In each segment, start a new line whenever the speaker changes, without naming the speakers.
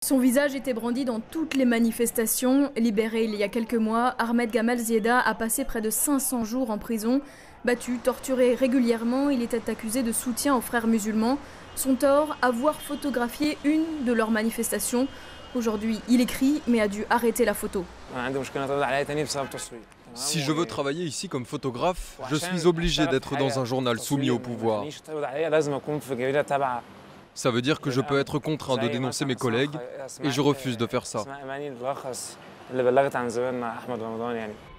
Son visage était brandi dans toutes les manifestations. Libéré il y a quelques mois, Ahmed Gamal Zieda a passé près de 500 jours en prison. Battu, torturé régulièrement, il était accusé de soutien aux frères musulmans. Son tort, avoir photographié une de leurs manifestations. Aujourd'hui, il écrit, mais a dû arrêter la photo.
Si je veux travailler ici comme photographe, je suis obligé d'être dans un journal soumis au pouvoir. Ça veut dire que je peux être contraint de dénoncer mes collègues et je refuse de faire ça.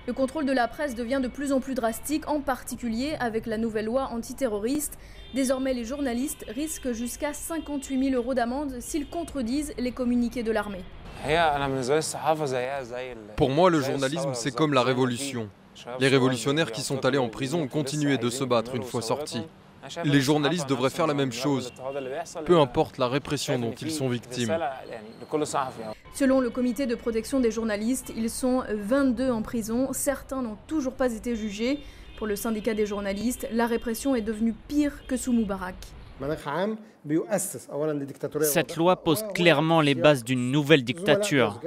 Le contrôle de la presse devient de plus en plus drastique, en particulier avec la nouvelle loi antiterroriste. Désormais, les journalistes risquent jusqu'à 58 000 € d'amende s'ils contredisent les communiqués de l'armée.
Pour moi, le journalisme, c'est comme la révolution. Les révolutionnaires qui sont allés en prison ont continué de se battre une fois sortis. Les journalistes devraient faire la même chose, peu importe la répression dont ils sont victimes.
Selon le comité de protection des journalistes, ils sont 22 en prison. Certains n'ont toujours pas été jugés. Pour le syndicat des journalistes, la répression est devenue pire que sous Moubarak.
Cette loi pose clairement les bases d'une nouvelle dictature.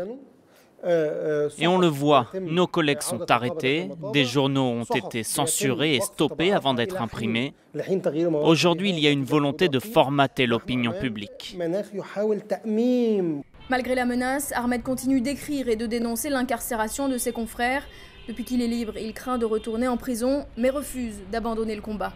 Et on le voit, nos collègues sont arrêtés, des journaux ont été censurés et stoppés avant d'être imprimés. Aujourd'hui, il y a une volonté de formater l'opinion publique.
Malgré la menace, Ahmed continue d'écrire et de dénoncer l'incarcération de ses confrères. Depuis qu'il est libre, il craint de retourner en prison, mais refuse d'abandonner le combat.